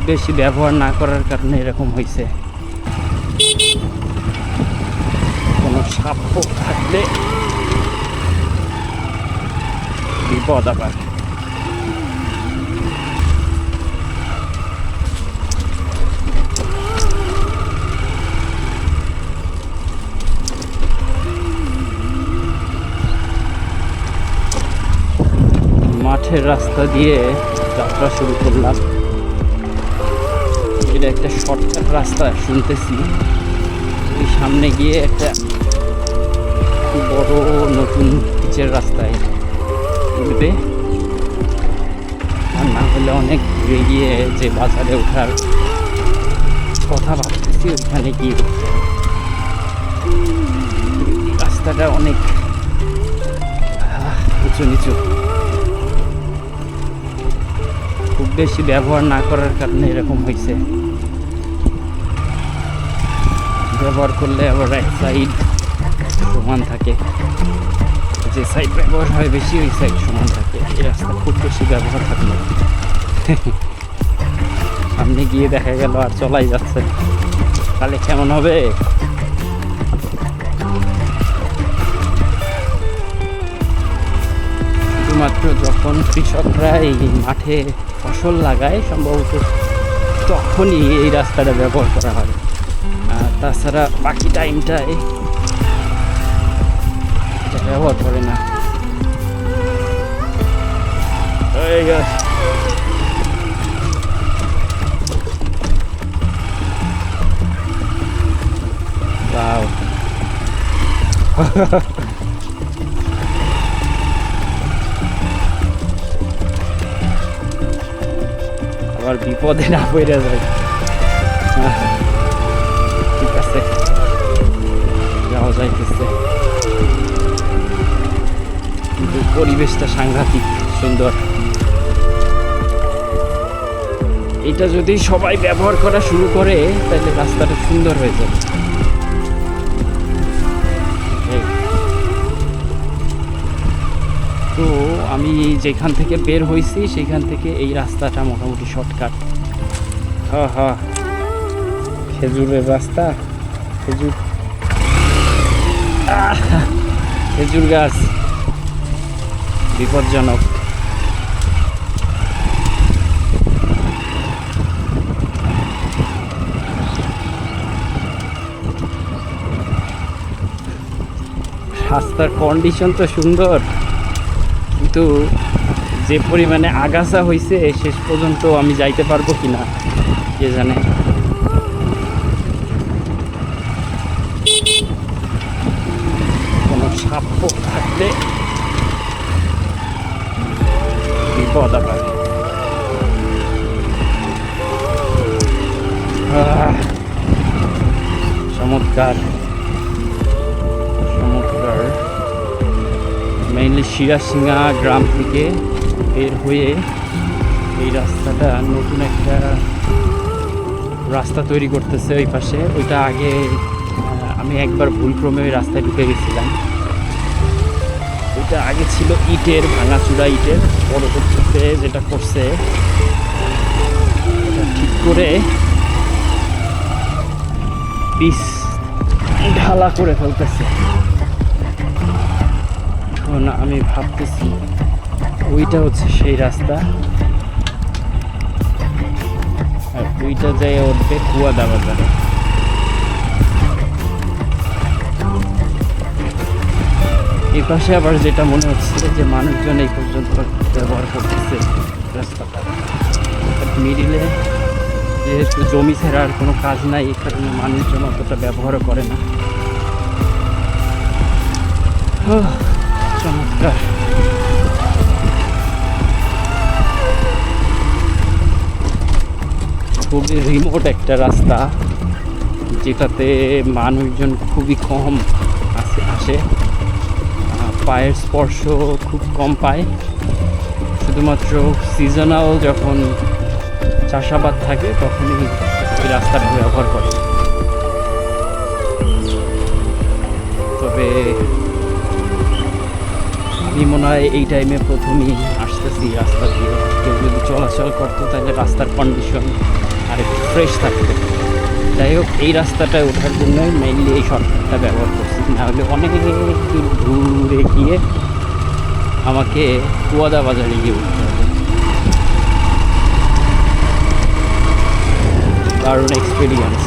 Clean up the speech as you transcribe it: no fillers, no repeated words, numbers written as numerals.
বেশি ব্যবহার না করার কারণে এরকম হয়েছে। কোনো সাপ থাকলে বিপদ আবার। মাঠের রাস্তা দিয়ে যাত্রা শুরু করলাম। এটা একটা শর্টকাট রাস্তা শুনতেছি। এই সামনে গিয়ে একটা বড় নতুন পিচের রাস্তায় উঠবে, আর না হলে অনেক দূরে গিয়ে যে বাজারে ওঠার কথা ভাবতেছি ওখানে গিয়ে উঠতে হবে। রাস্তাটা অনেক উঁচু নিচু, খুব বেশি ব্যবহার না করার কারণে এরকম হয়েছে। ব্যবহার করলে আবার এক সাইড সমান থাকে, যে সাইড ব্যবহার হয় বেশি ওই সাইড সমান থাকে। এই রাস্তা খুব বেশি ব্যবহার থাকলে সামনে গিয়ে দেখা গেল আর চলাই যাচ্ছে, তাহলে কেমন হবে? শুধুমাত্র যখন কৃষকরা এই মাঠে ফসল লাগায় সম্ভবত তখনই এই রাস্তাটা ব্যবহার করা হয়, আর তাছাড়া বাকি টাইমটায় এটা ব্যবহার করে না। আবার বিপদে না পড়ে যায়। ঠিক আছে, যাওয়া যাইতেছে, কিন্তু পরিবেশটা সাংঘাতিক সুন্দর। এটা যদি সবাই ব্যবহার করা শুরু করে তাহলে রাস্তাটা সুন্দর হয়ে যাবে। তো আমি যেখান থেকে বের হয়েছি সেখান থেকে এই রাস্তাটা মোটামুটি শর্টকাট। হ্যাঁ, খেজুরের রাস্তা, খেজুর গাছ বিপজ্জনক। রাস্তার কন্ডিশন তো সুন্দর, কিন্তু যে পরিমাণে আগাছা হয়েছে শেষ পর্যন্ত আমি যাইতে পারবো কিনা কে জানে। কোনো সাপ থাকলে বিপদ আবার। চমৎকার মেইনলি শিরাশিঙ্গা গ্রাম থেকে বের হয়ে এই রাস্তাটা নতুন একটা রাস্তা তৈরি করতেছে ওই পাশে। ওইটা আগে আমি একবার ভুলক্রমে ওই রাস্তায় ঢুকে গেছিলাম। ওইটা আগে ছিল ইটের, ভাঙাচুরা ইটের। পরবর্তীতে যেটা করছে ঠিক করে পিচ ঢালা করে ফেলতেছে। না, আমি ভাবতেছি ওইটা হচ্ছে সেই রাস্তা, আর ওইটা যায় উঠবে কুয়াদা বাজারে। এই পাশে আবার যেটা মনে হচ্ছে যে মানুষজন এই পর্যন্ত ব্যবহার করতেছে রাস্তাটা। মিডিলে যেহেতু জমি ছাড়া আর কোনো কাজ নাই, এই কারণে মানুষজন অতটা ব্যবহারও করে না। চমৎকার। খুবই রিমোট একটা রাস্তা, যেটাতে মানুষজন খুবই কম আসে, পায়ের স্পর্শ খুব কম পায়। শুধুমাত্র সিজনাল যখন চাষাবাদ থাকে তখনই এই রাস্তাটা ব্যবহার করে। তবে আমি মনে হয় এই টাইমে প্রথমেই আসতেছি রাস্তা দিয়ে। কেউ যদি চলাচল করতো তাহলে রাস্তার কন্ডিশন আর একটু ফ্রেশ থাকতো। যাই হোক, এই রাস্তাটায় ওঠার জন্যই মেইনলি এই শর্টকাটটা ব্যবহার করছি, নাহলে অনেক দূর ঘুরে গিয়ে আমাকে কুয়াদা বাজারে গিয়ে উঠতে হবে। দারুণ এক্সপিরিয়েন্স।